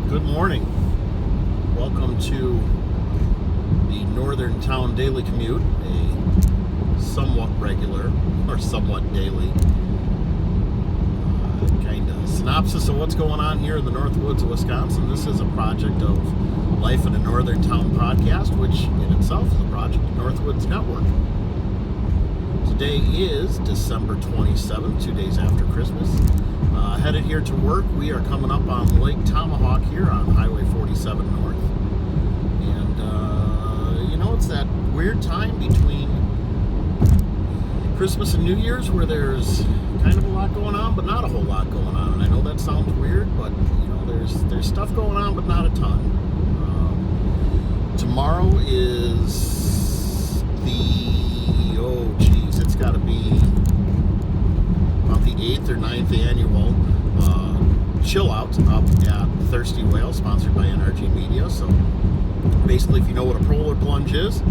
Good morning. Welcome to the Northern Town Daily Commute, a somewhat regular or somewhat daily kind of synopsis of what's going on here in the North Woods of Wisconsin. This is a project of Life in a Northern Town podcast, which in itself is a project of Northwoods Network. Today is December 27th, 2 days after Christmas. Headed here to work. We are coming up on Lake Tomahawk here on Highway 47 North. And, it's that weird time between Christmas and New Year's where there's kind of a lot going on, but not a whole lot going on. And I know that sounds weird, but, there's stuff going on, but not a ton. Tomorrow is it's got to be about the 8th or 9th annual chill out up at Thirsty Whale, sponsored by NRG Media. So basically, if you know what a polar plunge is,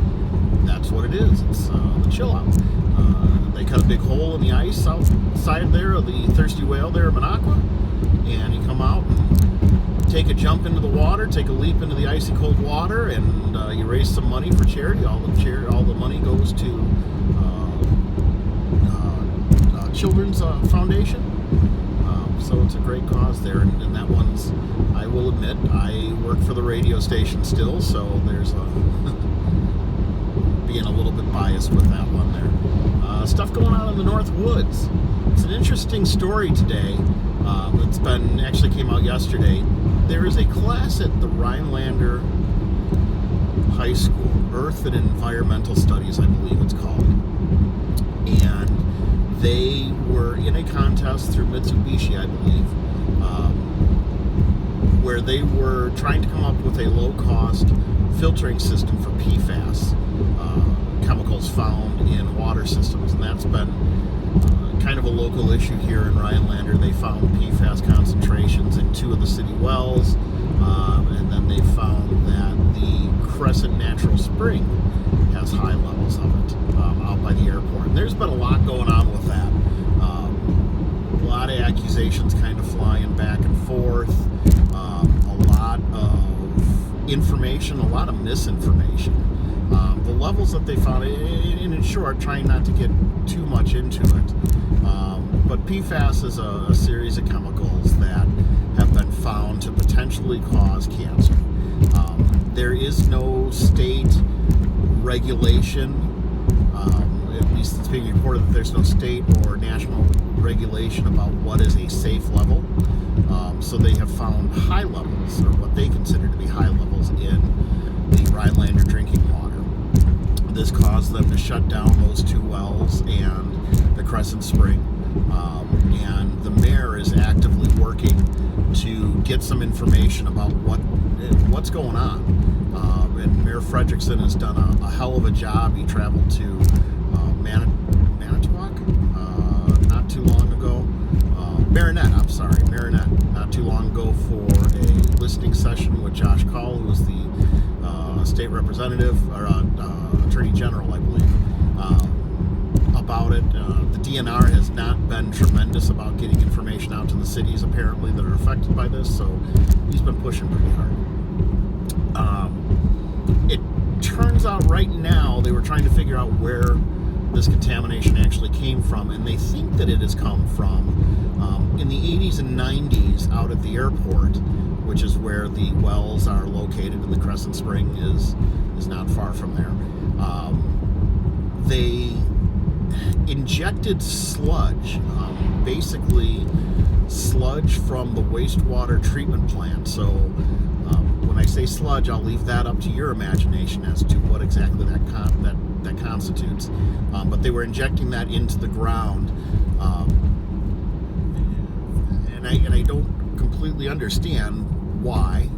that's what it is. It's the chill out. They cut a big hole in the ice outside there of the Thirsty Whale there in Minocqua, and you come out and take a jump into the water, take a leap into the icy cold water, and you raise some money for charity. All the money goes to Children's Foundation. So it's a great cause there, and that one's, I will admit, I work for the radio station still, so there's being a little bit biased with that one there. Stuff going on in the North Woods. It's an interesting story today. Actually came out yesterday. There is a class at the Rhinelander High School, Earth and Environmental Studies, I believe it's called, and they were in a contest through Mitsubishi, I believe, where they were trying to come up with a low-cost filtering system for PFAS, chemicals found in water systems. And that's been kind of a local issue here in Rhinelander. They found PFAS concentrations in 2 of the city wells, and then they found that the Crescent Natural Spring has high levels of it out by the airport. And there's been a lot going on with that. A lot of accusations kind of flying back and forth. A lot of information, a lot of misinformation. The levels that they found, in short, trying not to get too much into it. But PFAS is a series of chemicals that have been found to potentially cause cancer. There is no state regulation, at least it's being reported that there's no state or national regulation about what is a safe level. So they have found high levels, or what they consider to be high levels, in the Rhinelander drinking water. This caused them to shut down those 2 wells and the Crescent Spring. And the mayor is actively working to get some information about what's going on. And Mayor Frederickson has done a hell of a job. He traveled to Manitowoc not too long ago. Marinette, not too long ago for a listening session with Josh Call, who was the state representative, or attorney general, I believe, about it. The DNR has not been tremendous about getting information out to the cities, apparently, that are affected by this, so he's been pushing pretty hard. It turns out right now they were trying to figure out where this contamination actually came from, and they think that it has come from in the 80s and 90s out at the airport, which is where the wells are located, and the Crescent Spring is not far from there. They injected sludge, basically sludge from the wastewater treatment plant. So when I say sludge, I'll leave that up to your imagination as to what exactly that constitutes. But they were injecting that into the ground, and I don't completely understand why.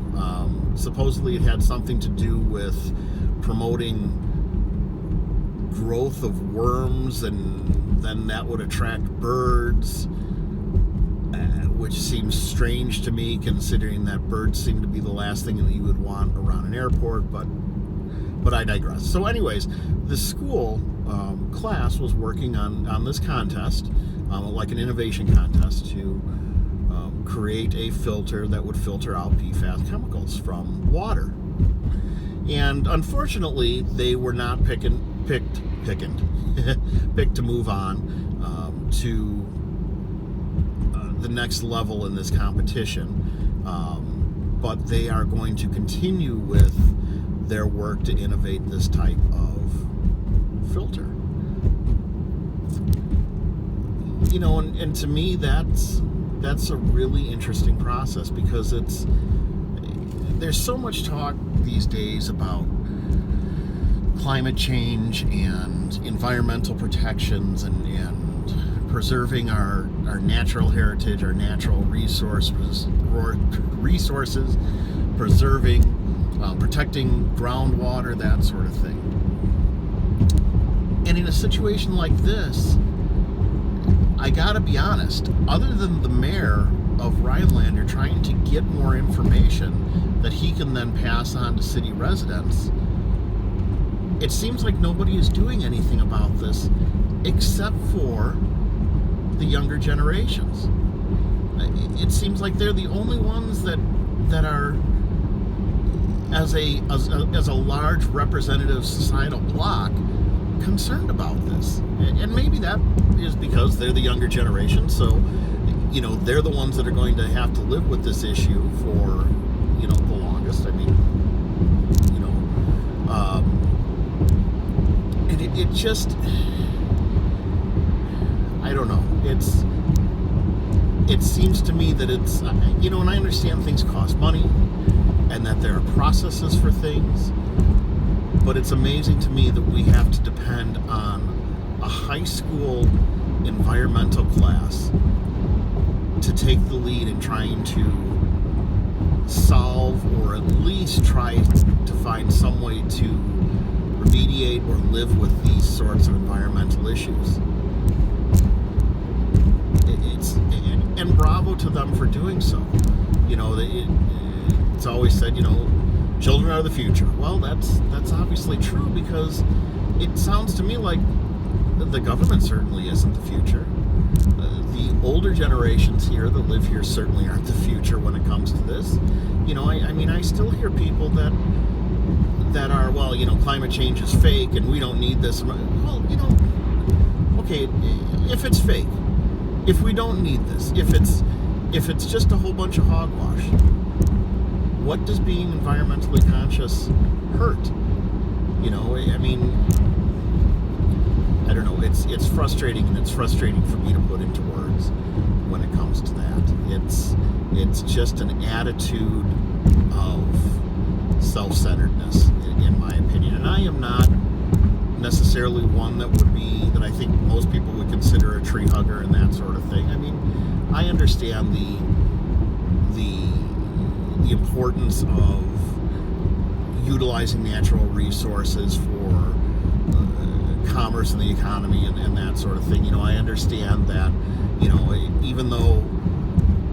Supposedly it had something to do with promoting growth of worms, and then that would attract birds, which seems strange to me, considering that birds seem to be the last thing that you would want around an airport, but I digress. So anyways, the school class was working on this contest, like an innovation contest, to create a filter that would filter out PFAS chemicals from water. And unfortunately, they were not picked to move on to the next level in this competition. But they are going to continue with their work to innovate this type of filter. And to me, that's a really interesting process, because there's so much talk these days about climate change and environmental protections and preserving our natural heritage, our natural resources, protecting groundwater, that sort of thing. And in a situation like this, I gotta be honest, other than the mayor of Rhinelander trying to get more information that he can then pass on to city residents, it seems like nobody is doing anything about this except for the younger generations. It seems like they're the only ones that are, as a large representative societal bloc, concerned about this. And maybe that is because they're the younger generation, so they're the ones that are going to have to live with this issue for the longest. I mean, and it just, I don't know, it seems to me that it's, and I understand things cost money and that there are processes for things, but it's amazing to me that we have to depend on a high school environmental class to take the lead in trying to solve, or at least try to find some way to remediate or live with these sorts of environmental issues. And bravo to them for doing so. It's always said, children are the future. Well, that's obviously true, because it sounds to me like the government certainly isn't the future. The older generations here that live here certainly aren't the future when it comes to this. I still hear people that are, climate change is fake and we don't need this. Well, okay, if it's fake, if we don't need this, if it's just a whole bunch of hogwash, what does being environmentally conscious hurt? I don't know. It's frustrating, and it's frustrating for me to put into words when it comes to that. It's just an attitude of self-centeredness, in my opinion. And I am not necessarily one that I think most people would consider a tree hugger and that sort of thing. I understand the importance of utilizing natural resources for commerce and the economy and that sort of thing. I understand that, even though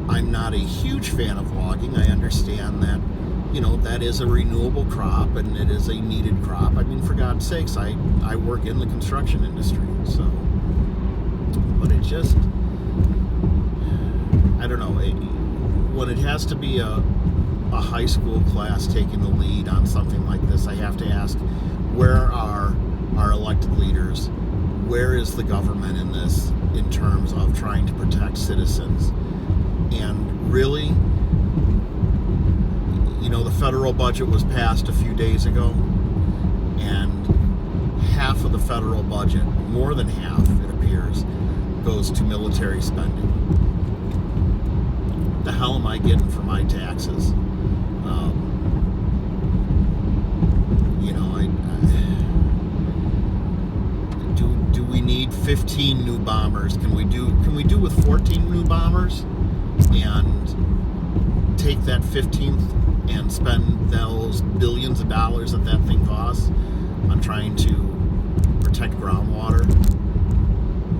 I'm not a huge fan of logging, I understand that, that is a renewable crop and it is a needed crop. For God's sakes, I work in the construction industry, so, but it just, I don't know, when it has to be a high school class taking the lead on something like this, I have to ask, where are our elected leaders? Where is the government in this, in terms of trying to protect citizens? And really, the federal budget was passed a few days ago, and half of the federal budget, more than half, it appears, goes to military spending. The hell am I getting for my taxes? Do we need 15 new bombers? Can we do with 14 new bombers and take that 15th and spend those billions of dollars that thing costs on trying to protect groundwater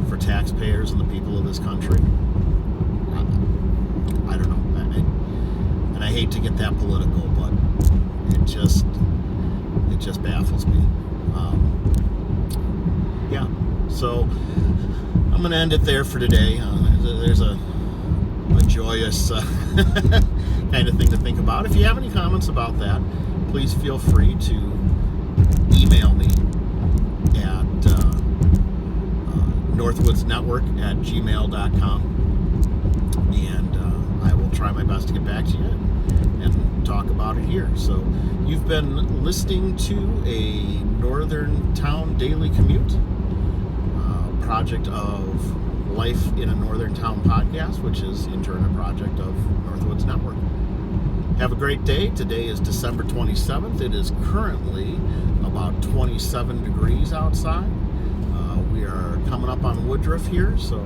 for taxpayers and the people of this country? I don't know. And I hate to get that political, but it just baffles me. Yeah. So I'm going to end it there for today. There's a a joyous kind of thing to think about. If you have any comments about that, please feel free to email me at northwoodsnetwork@gmail.com, and I will try my best to get back to you and talk about it here. So you've been listening to a Northern Town Daily Commute, project of Life in a Northern Town podcast, which is in turn a project of Northwoods Network. Have a great day. Today is December 27th. It is currently about 27 degrees outside. We are coming up on Woodruff here, so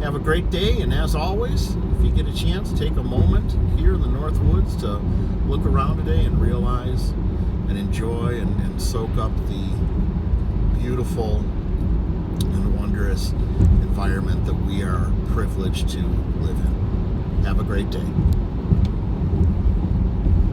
have a great day. And as always, if you get a chance, take a moment here in the North Woods to look around today and realize and enjoy and soak up the beautiful and wondrous environment that we are privileged to live in. Have a great day.